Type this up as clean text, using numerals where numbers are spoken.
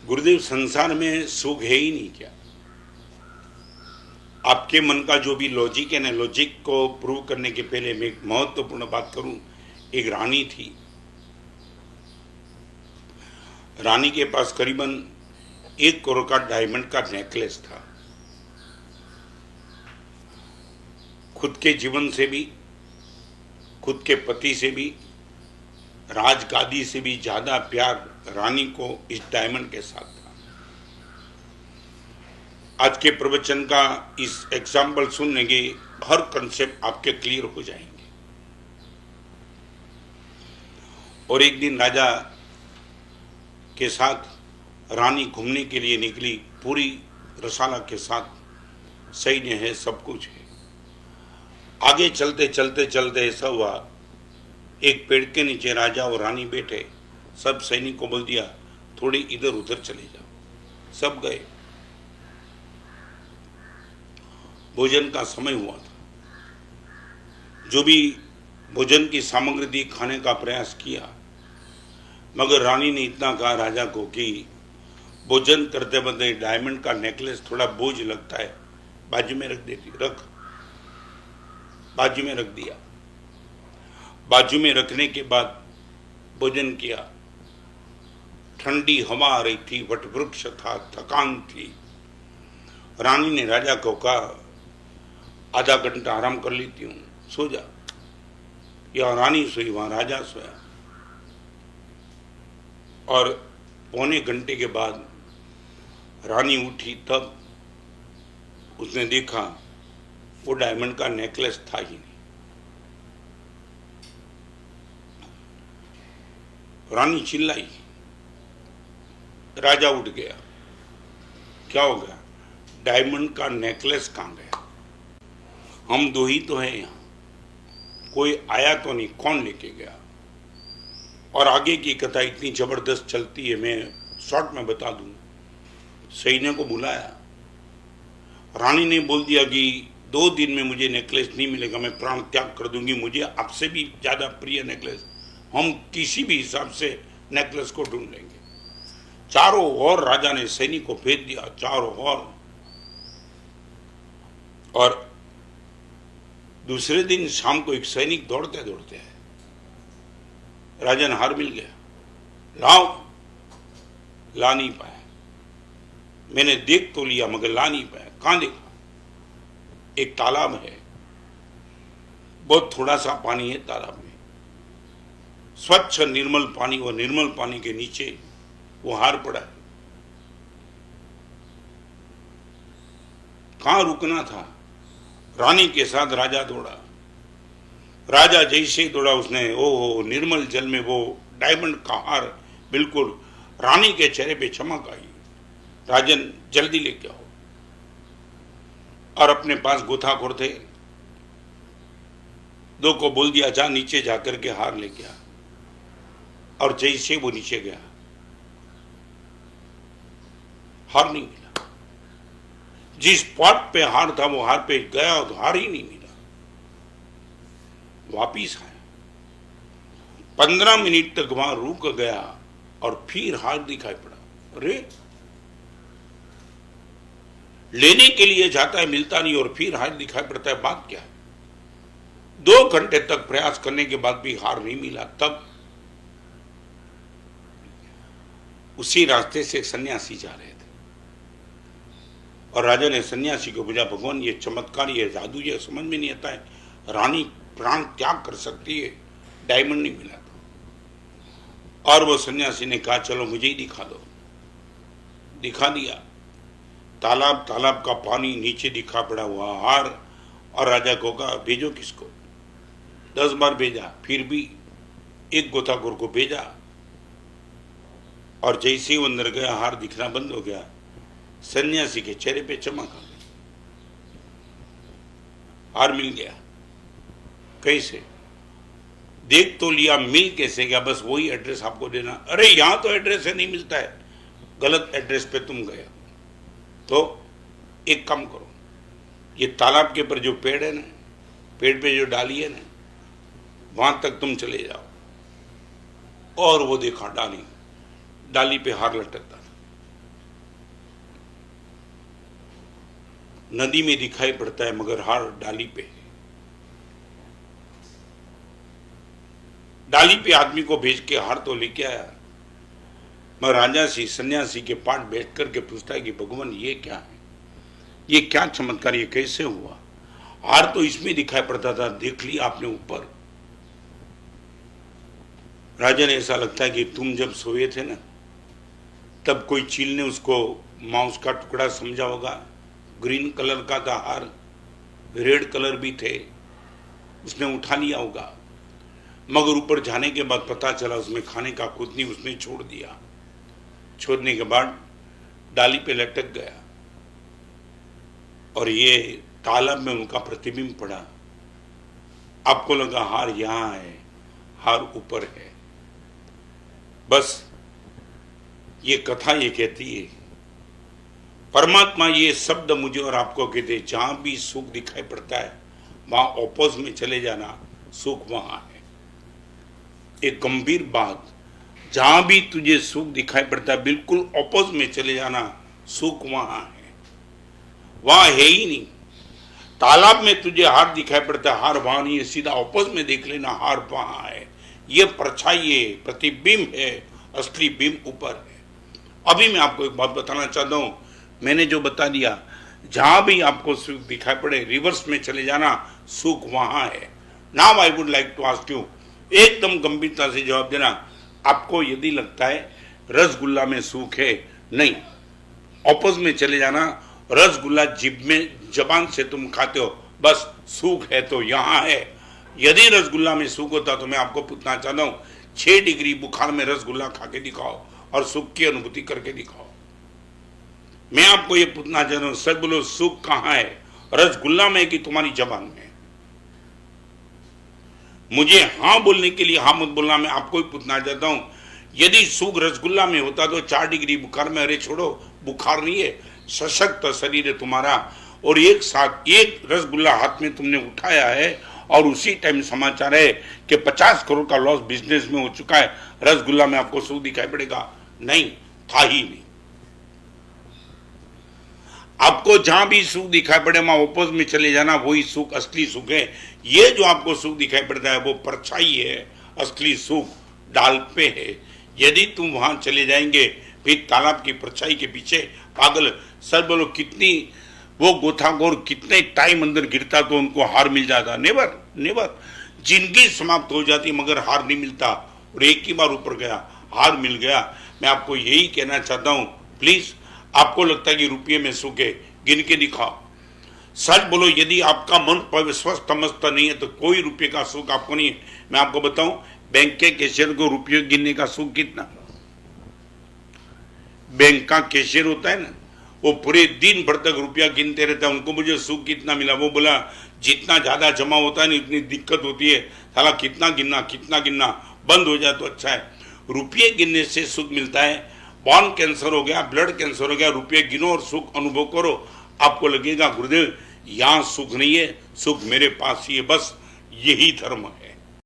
गुरुदेव, संसार में सुख है ही नहीं क्या? आपके मन का जो भी लॉजिक है ना, लॉजिक को प्रूव करने के पहले मैं एक महत्वपूर्ण बात करूं। एक रानी थी। रानी के पास करीबन 1 करोड़ का डायमंड का नेकलेस था। खुद के जीवन से भी, खुद के पति से भी, राजगादी से भी ज्यादा प्यार रानी को इस डायमंड के साथ था। आज के प्रवचन का इस एग्जाम्पल सुनने के हर कंसेप्ट आपके क्लियर हो जाएंगे। और एक दिन राजा के साथ रानी घूमने के लिए निकली, पूरी रसाला के साथ सैन्य है, सब कुछ है। आगे चलते चलते चलते ऐसा हुआ, एक पेड़ के नीचे राजा और रानी बैठे। सब सैनिक को बोल दिया थोड़ी इधर उधर चले जाओ। सब गए। भोजन का समय हुआ था। जो भी भोजन की सामग्री दी, खाने का प्रयास किया, मगर रानी ने इतना कहा राजा को कि भोजन करते वक्त डायमंड का नेकलेस थोड़ा बोझ लगता है, बाजू में रख देती। रख। बाजू में रख दिया। बाजू में रखने के बाद भोजन किया। ठंडी हवा आ रही थी, वटवृक्ष था, थकान थी। रानी ने राजा को कहा आधा घंटा आराम कर लेती हूं, सो जा। यहाँ रानी सोई, वहां राजा सोया। और पौने घंटे के बाद रानी उठी, तब उसने देखा वो डायमंड का नेकलेस था ही नहीं। रानी चिल्लाई, राजा उठ गया। क्या हो गया? डायमंड का नेकलेस कहां गया? हम दो ही तो हैं यहां, कोई आया तो नहीं, कौन लेके गया? और आगे की कथा इतनी जबरदस्त चलती है, मैं शॉर्ट में बता दूं। सैन्य को बुलाया। रानी ने बोल दिया कि 2 दिन में मुझे नेकलेस नहीं मिलेगा, मैं प्राण त्याग कर दूंगी। मुझे आपसे भी ज्यादा प्रिय नेकलेस, हम किसी भी हिसाब से नेकलेस को ढूंढ लेंगे। चारों ओर राजा ने सैनिक को भेज दिया, चारों ओर। और दूसरे दिन शाम को एक सैनिक दौड़ते दौड़ते है, राजा ने हार मिल गया, लाओ। ला नहीं पाया। मैंने देख तो लिया मगर ला नहीं पाया। कहां देखा? एक तालाब है, बहुत थोड़ा सा पानी है तालाब में, स्वच्छ निर्मल पानी। और निर्मल पानी के नीचे वो हार पड़ा है। कहां रुकना था? रानी के साथ राजा दौड़ा। राजा जैसे ही दौड़ा, उसने ओ निर्मल जल में वो डायमंड का हार, बिल्कुल रानी के चेहरे पे चमक आई। राजन जल्दी लेके आओ। और अपने पास गोताखोर थे, 2 को बोल दिया जा नीचे जाकर के हार लेके आ। और जैसे वो नीचे गया, हार नहीं मिला। जिस स्पॉट पे हार था वो हार पे गया और हार ही नहीं मिला। वापिस आया, 15 मिनट तक वहां रुक गया और फिर हार दिखाई पड़ा। अरे, लेने के लिए जाता है, मिलता नहीं, और फिर हार दिखाई पड़ता है। बात क्या है? 2 घंटे तक प्रयास करने के बाद भी हार नहीं मिला। तब उसी रास्ते से एक सन्यासी जा रहे थे और राजा ने सन्यासी को पूछा, भगवान ये चमत्कार, ये जादू, ये समझ में नहीं आता है। रानी प्राण त्याग कर सकती है, डायमंड नहीं मिला था। और वो सन्यासी ने कहा चलो मुझे ही दिखा दो। दिखा दिया। तालाब, तालाब का पानी, नीचे दिखा पड़ा हुआ हार। और राजा को कहा भेजो किसको? 10 बार भेजा, फिर भी एक गोताखोर को भेजा। और जैसे ही अंदर गया, हार दिखना बंद हो गया। सन्यासी के चेहरे पे चमक आ गई। हार मिल गया। कैसे? देख तो लिया, मिल कैसे गया? बस वही एड्रेस आपको देना। अरे यहां तो एड्रेस है, नहीं मिलता है, गलत एड्रेस पे तुम गए। तो एक काम करो, ये तालाब के ऊपर जो पेड़ है ना, पेड़ पे जो डाली है ना, वहां तक तुम चले जाओ। और वो देखा डाली, डाली पे हार लटकता था। नदी में दिखाई पड़ता है मगर हार डाली पे है। डाली पे आदमी को भेज के हार तो लेके आया, मगर राजा सी सन्यासी के पास बैठ करके पूछता है कि भगवान ये क्या है, ये क्या चमत्कार, ये कैसे हुआ? हार तो इसमें दिखाई पड़ता था, देख लिया आपने ऊपर। राजा ने ऐसा लगता है कि तुम जब सोए थे ना, तब कोई चील ने उसको मांस का टुकड़ा समझा होगा। ग्रीन कलर का था हार, रेड कलर भी थे, उसने उठा लिया होगा। मगर ऊपर जाने के बाद पता चला उसमें खाने का कुछ नहीं, उसने छोड़ दिया। छोड़ने के बाद डाली पे लटक गया और ये तालाब में उनका प्रतिबिंब पड़ा। आपको लगा हार यहां है, हार ऊपर है। बस ये कथा ये कहती है, परमात्मा ये शब्द मुझे और आपको कहते, जहां भी सुख दिखाई पड़ता है वहां ऑपोज में चले जाना, सुख वहां है। एक गंभीर बात, जहां भी तुझे सुख दिखाई पड़ता है बिल्कुल ऑपोज में चले जाना, सुख वहां है, वहां है ही नहीं। तालाब में तुझे हार दिखाई पड़ता है, हार वहां नहीं है, सीधा ऑपोज में देख लेना, हार वहां है। ये परछाई है, प्रतिबिंब है, असली बिंब ऊपर है। अभी मैं आपको एक बात बताना चाहता हूं, मैंने जो बता दिया, जहां भी आपको सुख दिखाई पड़े रिवर्स में चले जाना, सुख वहां है। Now I would like to ask you, एकदम गंभीरता से जवाब देना। आपको यदि लगता है रसगुल्ला में सुख है, नहीं, ऑपोज में चले जाना। रसगुल्ला जीभ में जबान से तुम खाते हो, बस सुख है तो यहां है। यदि रसगुल्ला में सुख होता तो मैं आपको पूछना चाहता हूं, 6 डिग्री बुखार में रसगुल्ला खा के दिखाओ और सुख की अनुभूति करके दिखाओ। मैं आपको यह पूछना चाहता हूं, सच बोलो, सुख कहां है, रसगुल्ला में कि तुम्हारी जबान में? मुझे हां बोलने के लिए हां मत बोलना, मैं आपको ही पूछना चाहता हूं, यदि सुख रसगुल्ला में होता तो 4 डिग्री बुखार में, अरे छोड़ो, बुखार नहीं है, सशक्त शरीर है तुम्हारा, और एक साथ एक रसगुल्ला हाथ में तुमने उठाया है और उसी टाइम समाचार है कि 50 करोड़ का लॉस बिजनेस में हो चुका है। रसगुल्ला में आपको सुख दिखाई पड़ेगा? नहीं, था ही नहीं। आपको जहां भी सुख दिखाई पड़े वहां ओपोज में चले जाना, वही सुख असली सुख है। ये जो आपको सुख दिखाई पड़ता है वो परछाई है, असली सुख डाल पे है। यदि तुम वहां चले जाएंगे फिर तालाब की परछाई के पीछे पागल, सर बोलो, कितनी वो गोताखोर कितने टाइम अंदर गिरता तो उनको हार मिल जाता? Never never. जिंदगी समाप्त हो जाती मगर हार नहीं मिलता, और एक ही बार ऊपर गया, हार मिल गया। मैं आपको यही कहना चाहता हूं, प्लीज, आपको लगता है कि रुपये में सुख है, गिन के दिखाओ। सच बोलो, यदि आपका मन स्वस्थ मस्त नहीं है तो कोई रुपये का सुख आपको नहीं है। मैं आपको बताऊं, बैंक के कैशियर को रुपये गिनने का सुख कितना? बैंक का कैशियर होता है ना, वो पूरे दिन भर तक रुपया गिनते रहता है। उनको मुझे सुख कितना मिला, वो बोला जितना ज्यादा जमा होता है ना इतनी दिक्कत होती है, साला कितना गिनना बंद हो जाए तो अच्छा है। रुपये गिनने से सुख मिलता है। बॉन कैंसर हो गया, ब्लड कैंसर हो गया, रुपये गिनो और सुख अनुभव करो, आपको लगेगा गुरुदेव यहां सुख नहीं है, सुख मेरे पास ही है। बस यही धर्म है।